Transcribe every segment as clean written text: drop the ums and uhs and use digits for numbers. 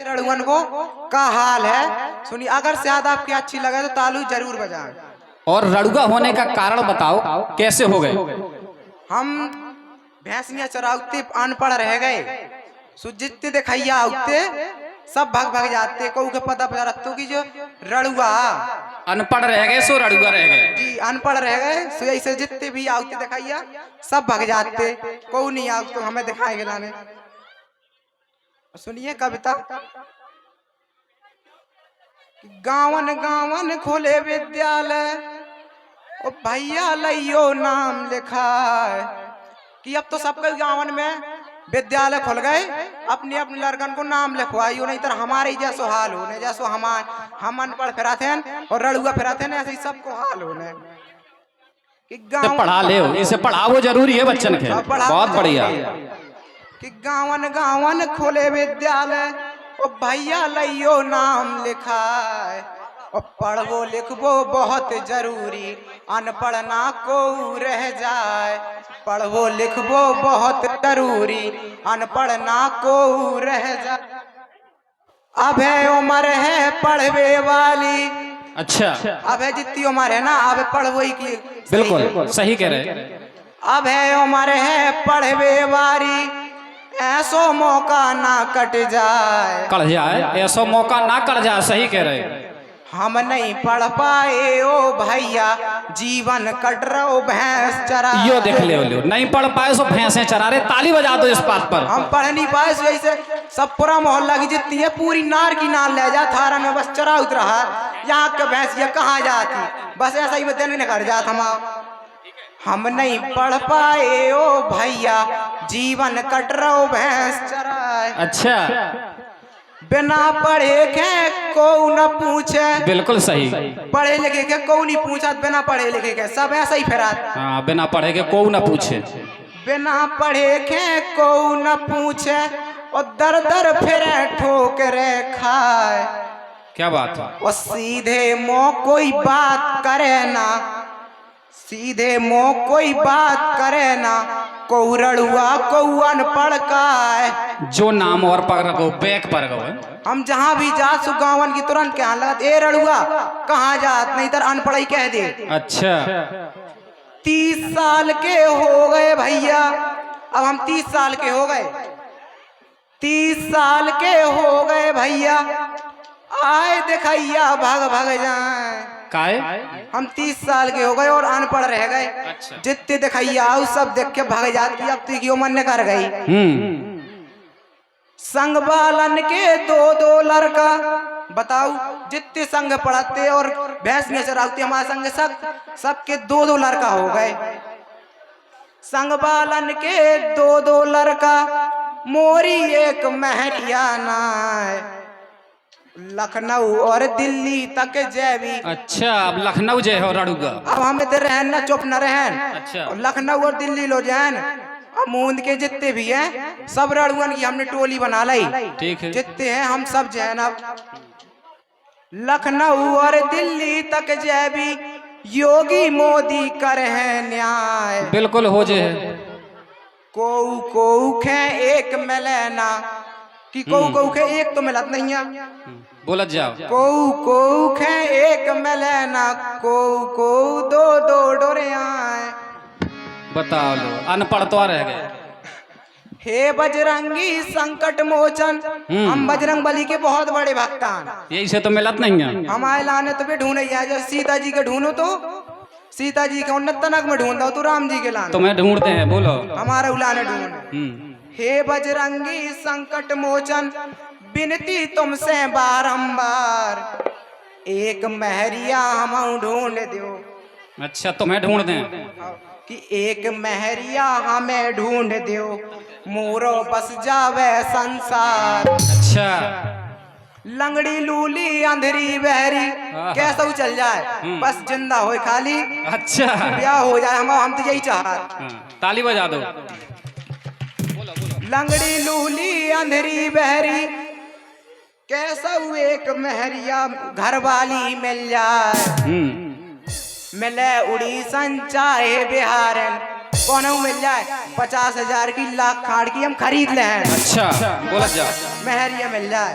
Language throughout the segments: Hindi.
रड़ुअन को का हाल है सुनिए। अगर शायद आपकी अच्छी लगे तो तालू जरूर बजाएं। और रड़ुआ होने का कारण बताओ, कैसे हो गए? हम भैंसियां चराउते अनपढ़ रह गए, जितने दिखैया उगते सब भाग भाग जाते। को के पता रखते कि जो रड़ुआ अनपढ़ रह गए सो रड़ुआ रह गए। जी अनपढ़ रह गए, सो ऐसे जितने भी आउते दिखैया सब भाग जाते। को नहीं आउ तो हमें दिखाए लाने। सुनिए कविता। गावन गावन खोले विद्यालय, ओ भैया लइयो नाम लिखा है। कि अब तो सबके गावन में विद्यालय खुल गए, अपने अपने लड़कन को नाम लिखवाइयो, नहीं तो हमारे जैसो हाल होने जैसो हम अनपढ़ फिराते हैं और रड़ुआ फिराते हैं, ऐसे ही सबको हाल होने। कि पढ़ा ले, इसे पढ़ाओ जरूरी है बच्चन के। बहुत बढ़िया। कि गावन गावन खोले विद्यालय, ओ भैया लइयो नाम लिखा है। और पढ़वो लिखबो बहुत जरूरी, अनपढ़ ना को रह जाए। पढ़वो लिखबो बहुत जरूरी, अनपढ़ ना को रह जाए। अब है उम्र है पढ़वे वाली। अच्छा, अब है जितनी उम्र है ना, अब पढ़वो ही की। बिल्कुल सही कह रहे। अब है उम्र है पढ़वे वाली, ऐसो मौका ना कट जाए। ऐसो मौका ना कट जाए। सही कह रहे। हम नहीं पढ़ पाए ओ भैया, जीवन कट रहो भैंस चरा। यो देख ले, नहीं पढ़ पाए सो भैंसे चरा रहे। ताली बजा दो इस बात पर। हम पढ़ नहीं पाए सो ऐसे सब पूरा मोहल्ला की जितनी है पूरी नार की नार ले जा थारा में बस चरा उतरा है। यहाँ के भैंसिया कहाँ जाती, बस ऐसा ही बदन कर जाता हम नहीं पढ़ पाए ओ भैया, जीवन कट रहो भैंस चराए। अच्छा, बिना पढ़े के को न पूछे। बिल्कुल सही। पढ़े लिखे के को नहीं पूछा, बिना पढ़े लिखे के सब ऐसा ही फिरात। हाँ, बिना पढ़े के को न पूछे। बिना पढ़े के को न पूछे, और दर दर फिरे ठोकरे खाए। क्या बात है। और सीधे मुंह कोई बात करे ना, सीधे मुंह कोई बात करे ना। को रड़ुआ को अनपढ़ का है, जो नाम और पकड़ गो बैक पर गो। हम जहाँ भी जात सु गावन की तुरंत क्या लगत, ए रड़ुआ कहाँ जात, नहीं तर अनपढ़ ही कह दे। अच्छा, 30 साल के हो गए भैया, अब हम 30 साल के हो गए। 30 साल के हो गए भैया, आए दिखैया भाग भाग जाए। काहे? हम 30 साल के हो गए और अनपढ़ रह गए। अच्छा। जितने दिखैया आओ सब देख के भाग जाती। अब तो क्यों मन कर गई। संग बालन के दो दो लड़का, बताओ जितने संग पढ़ाते और भैंस में चराते हमारे संग सबके दो दो लड़का हो गए। संग बालन के दो दो लड़का, मोरी एक महरिया नाय। लखनऊ और दिल्ली तक जैवी। अच्छा, अब लखनऊ जय हो रड़ुआ। अब हमें तो रहन ना चुप न रहन। अच्छा, लखनऊ और दिल्ली लो जान। अब मूंद के जितने भी हैं सब रड़ुअन की हमने टोली बना ली। ठीक है। जितने हैं हम सब जैन। अब लखनऊ और दिल्ली तक जैवी, योगी मोदी कर है न्याय। बिल्कुल हो जे। को खे एक मिलेना, कि को खे एक तो मिलत नहीं है। बोलत जाओ। को खे एक मिलेना, को दो दो डोरिया। बताओ लो, अनपढ़ तो रह गए। हे बजरंगी संकट मोचन, हम बजरंग बली के बहुत बड़े भक्तान। यही से तो मिलत नहीं है। हमारे लाने तो भी ढूंढे जो सीता जी के ढूंढो तो सीता जी के उन्नत तनक में ढूंढ दो तो राम जी के लाने। तुम्हें ढूंढते हैं, बोलो। हमारे उलाने ढूंढ। हे बजरंगी संकट मोचन, विनती तुमसे बारंबार, एक महरिया हम ढूंढ दो। अच्छा, तुम्हें ढूंढ दें कि एक महरिया हमें ढूंढ दो, मोरो बस जावे संसार। अच्छा, लंगड़ी लूली अंधेरी बहरी कैसे चल जाए, बस जिंदा हो खाली। अच्छा, ब्याह हो जाए हम तो यही चाह। ताली बजा दो। लंगड़ी लूली अंधेरी बहरी, कैसा एक महरिया घर वाली मिल जाए। मिले उड़ीसन चाहे बिहारन, कौन मिल जाए 50,000 की लाख खाड़ की हम खरीद ले। अच्छा, बोला जा। महरिया मिल जाए।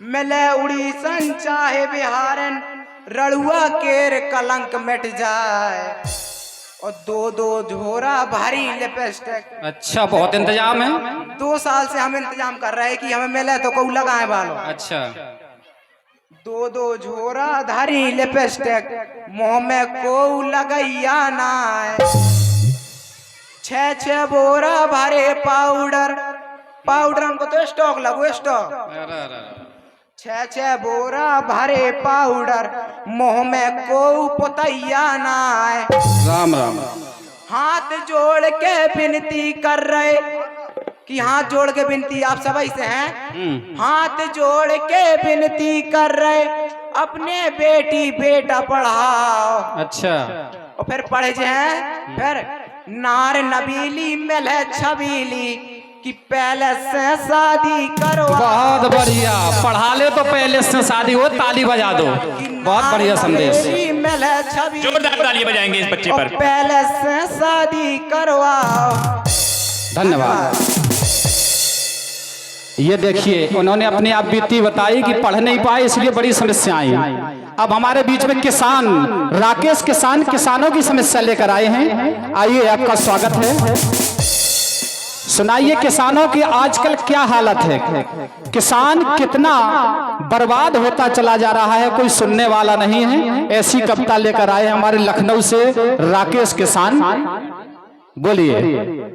मिले उड़ीसन चाहे बिहारन, रड़ुआ केर कलंक मिट जाए। और दो दो झोरा भारी लिपस्टिक। अच्छा, बहुत इंतजाम है। 2 साल से हम इंतजाम कर रहे हैं कि हमें मिले तो को लगाए बालों। अच्छा, 2 झोरा धारी लिपस्टिक, मुंह में को लगैया ना। 6 बोरा भरे पाउडर, पाउडर हमको तो स्टॉक लगो स्टॉक। 6 बोरा भरे पाउडर, मुंह में को पोतैया ना। राम राम। हाथ जोड़ के विनती कर रहे कि हाथ जोड़ के विनती आप सभी से हैं। हाथ जोड़ के विनती कर रहे अपने बेटी बेटा पढ़ाओ। अच्छा, और फिर पढ़े जे हैं फिर नार नबीली मिले छबीली कि पहले से शादी करो। बहुत बढ़िया, पढ़ा ले तो पहले से शादी हो, ताली बजा दो। बहुत बढ़िया संदेश। मिले छबीली, जोरदार ताली बजाएंगे इस बच्चे पर। पहले से शादी करवाओ। धन्यवाद। ये देखिए, उन्होंने अपनी आप बीती बताई कि पढ़ नहीं पाए इसलिए बड़ी समस्याएं। अब हमारे बीच में किसान राकेश किसान किसानों की समस्या लेकर आए हैं। आइए, आपका स्वागत है। सुनाइए किसानों की आजकल क्या हालत है, किसान कितना बर्बाद होता चला जा रहा है, कोई सुनने वाला नहीं है। ऐसी कविता लेकर आए हमारे लखनऊ से राकेश किसान। बोलिए।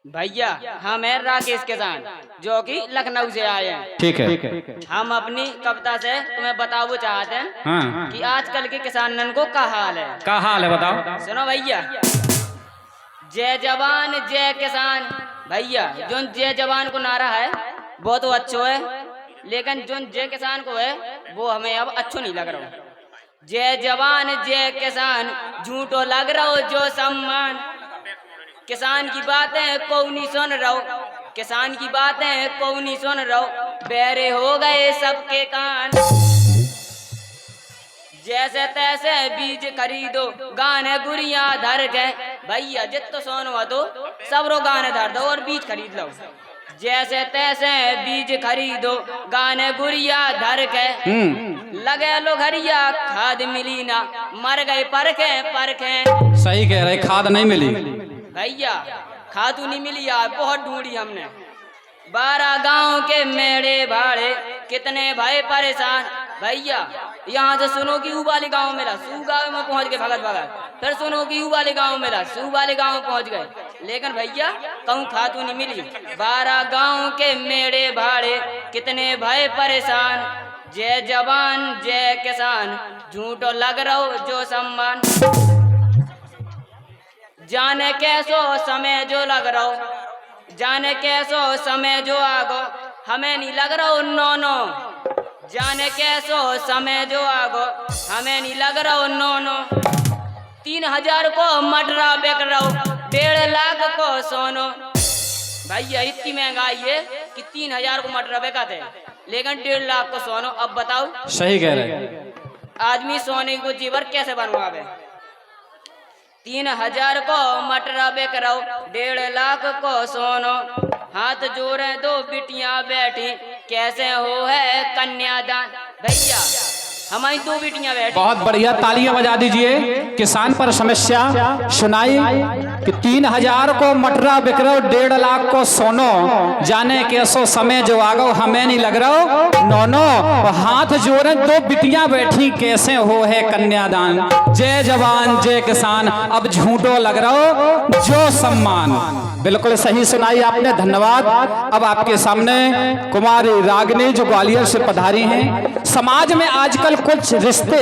भैया हम हैं राकेश किसान, जो कि लखनऊ से आए हैं। ठीक है। हम अपनी कविता से तुम्हें बताओ चाहते हैं हाँ। कि आजकल के किसानन को क्या हाल है। क्या हाल है बताओ। सुनो भैया, जय जवान जय किसान। भैया जो जय जवान को नारा है वो तो अच्छो है, लेकिन जो जय किसान को है वो हमें अब अच्छो नहीं लग रहा। जय जवान जय किसान, झूठो लग रहा हो जो सम्मान। किसान की बातें को नहीं सुन रहो, किसान की बातें को नहीं सुन रहो, बेरे हो गए सबके कान। जैसे तैसे बीज खरीदो, गाने गुड़िया धर के। भैया जितो सोन हुआ तो सब रो गाने धर दो और बीज खरीद लो। जैसे तैसे बीज खरीदो, गाने गुड़िया धर के। लगे लो घरिया, खाद मिली ना, मर गए परखे परखे। सही कह रहे, खाद नहीं मिली भैया, खादू नहीं मिली यार, बहुत ढूंढी हमने। 12 गांव के मेड़े भाड़े, कितने भाई परेशान। भैया यहाँ से सुनो कि ऊ वाले गाँव मिला, सू गाँव में पहुँच गए भगत भगत। फिर सुनो कि ऊ वाले गाँव मिला, सू वाले गाँव पहुँच गए, लेकिन भैया कहूँ खातू नहीं मिली। 12 गांव के मेड़े भाड़े, कितने भाई परेशान। जय जवान जय किसान, झूठो लग रहो जो सम्मान। जाने कैसो समय जो लग रहो, जाने कैसो समय जो आगो, हमें नहीं लग रहो नो नो। जाने कैसो समय जो आगो, हमें नहीं लग रहो नो नो। 3000 को मटरा बेच रहो, 1.5 लाख को सोनो। भैया इतनी महंगाई है कि 3000 को मटरा बेचते, लेकिन 1.5 लाख को सोनो। अब बताओ, सही कह रहे। आदमी सोने को जीवर कैसे बनवावे। 3000 को मटरा बेच रहो, 1.5 लाख को सोनो। हाथ जोड़े 2 बिटियां बैठी, कैसे हो है कन्यादान। भैया हमारी 2 बिटियां बैठी। बहुत बढ़िया, तालियां बजा दीजिए। किसान पर समस्या सुनाई कि 3000 को मटरा बिक रहा, 1.5 लाख को सोनो। जाने कैसो समय जो आगो, हमें नहीं लग रहा नो नो। हाथ जोड़े 2 बिटियां बैठी, कैसे हो है कन्यादान। जय जवान जय किसान, अब झूठो लग रहा जो सम्मान। बिल्कुल सही सुनाई आपने, धन्यवाद। अब आपके सामने कुमारी रागिनी जो ग्वालियर से पधारी हैं। समाज में आजकल कुछ रिश्ते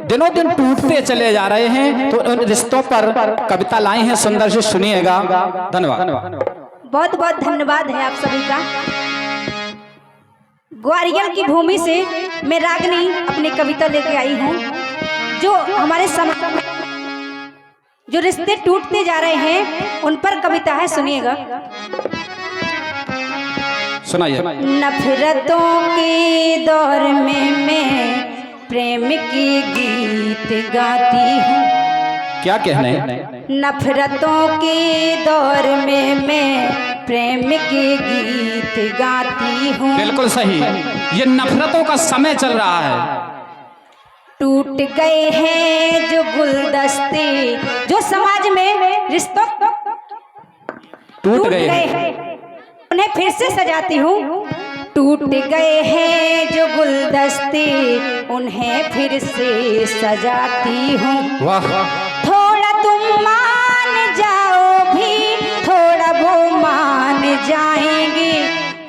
दिनों दिन टूटते चले जा रहे हैं, तो उन रिश्तों पर कविता लाई हैं, सुंदर से सुनिएगा। धन्यवाद। बहुत बहुत धन्यवाद है आप सभी का। ग्वालियर की भूमि से मैं रागिनी अपनी कविता लेके आई हूँ, जो हमारे समाज में जो रिश्ते टूटते जा रहे हैं उन पर कविता है, सुनिएगा। सुनाइए। नफरतों के दौर में मैं प्रेम की गीत गाती हूँ। क्या कहने। नफरतों के दौर में मैं प्रेम के गीत गाती हूँ। बिल्कुल सही। ये नफरतों का समय चल रहा है। टूट गए हैं जो गुलदस्ते, जो समाज में रिश्तों टूट गए हैं, हैं, उन्हें फिर से सजाती हूँ। टूट गए हैं जो गुलदस्ते, उन्हें फिर से सजाती हूँ। वाह। थोड़ा तुम मान जाओ भी, थोड़ा वो मान जाएंगे।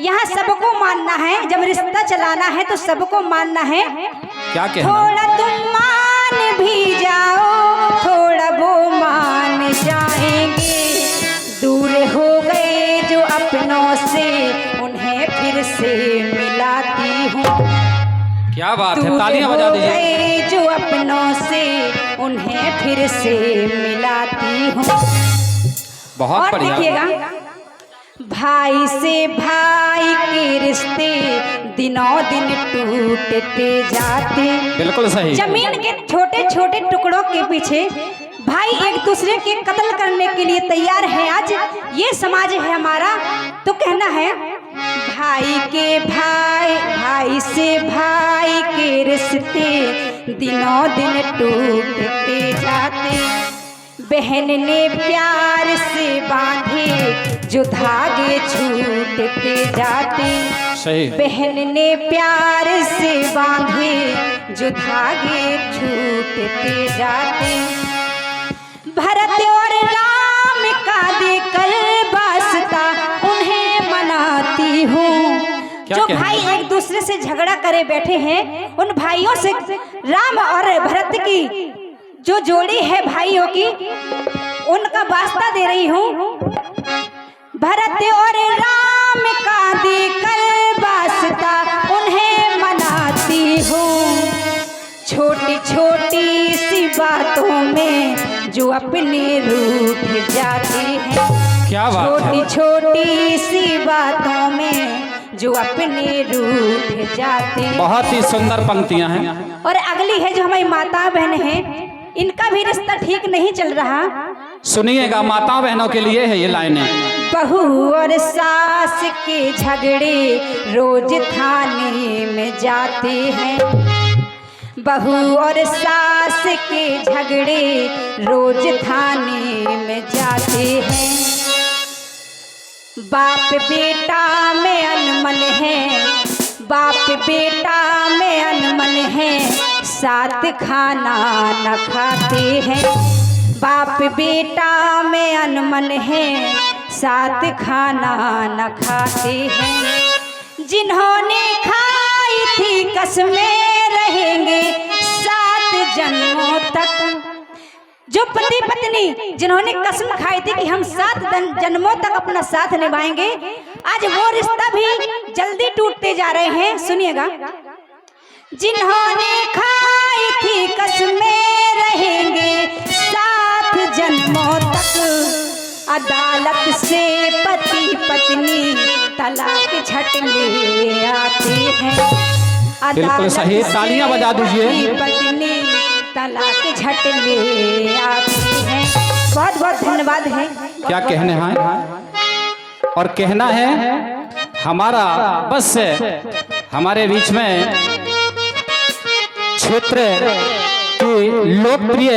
यहाँ सबको मानना है, जब रिश्ता चलाना है तो सबको मानना है। क्या कहना? थोड़ा तुम मान भी जाओ, थोड़ा वो मान जाएंगे। दूर हो गए जो अपनों से, उन्हें फिर से मिलाती हूँ। क्या बात है, तालियां बजा दीजिए। दूर हो गए जो अपनों से, उन्हें फिर से मिलाती हूँ। बहुत और बढ़िया। देखिएगा, भाई से भाई के रिश्ते दिनों दिन टूटते जाते। बिल्कुल सही। जमीन के छोटे छोटे टुकड़ों के पीछे भाई एक दूसरे के कत्ल करने के लिए तैयार है। आज ये समाज है हमारा। तो कहना है, भाई के भाई, भाई से भाई के रिश्ते दिनों दिन टूटते जाते। बहन ने प्यार से बांधे जो धागे छूटते जाते। सही। बहन ने प्यार से बांधे जो धागे छूटते जाते। भरत और राम का देकर वास्ता उन्हें मनाती हूँ। जो भाई एक दूसरे से झगड़ा करे बैठे हैं, उन भाइयों से, राम और भरत की जो जोड़ी है भाइयों की, उनका वास्ता दे रही हूँ। भरत और राम का देकर वास्ता उन्हें मनाती हूँ। छोटी छोटी सी बातों में जो अपने रूठ जाती है। क्या बात है। छोटी छोटी सी बातों में जो अपने रूठ जाते हैं। बहुत ही सुंदर पंक्तियां हैं। और अगली है जो हमारी माता बहन है, इनका भी रिश्ता ठीक नहीं चल रहा। सुनिएगा, माता बहनों के लिए है ये लाइनें। बहू और सास के झगड़े रोज थाने में जाते हैं। बहू और सास के झगड़े रोज थाने में जाते हैं। बाप बेटा में अनमन है, बाप बेटा में अनमन है, साथ खाना न खाते हैं। बाप बेटा में अनमन है, साथ खाना न खाते हैं। जिन्होंने खाई थी कसमें रहेंगे 7 जन्मों तक। जो पति पत्नी जिन्होंने कसम खाई थी कि हम 7 जन्मों तक अपना साथ निभाएंगे, आज वो रिश्ता भी जल्दी टूटते जा रहे हैं। सुनिएगा, जिन्होंने खाई थी कसमें रहेंगे 7 जन्मों तक। अदालत से पति पत्नी तलाक झट ले आते हैं। बिल्कुल सही, तालियां बजा दीजिए। पत्नी तलाक झट ले आती हैं। बहुत बहुत धन्यवाद है। क्या कहने हैं और कहना है हमारा, बस हमारे बीच में क्षेत्र की लोकप्रिय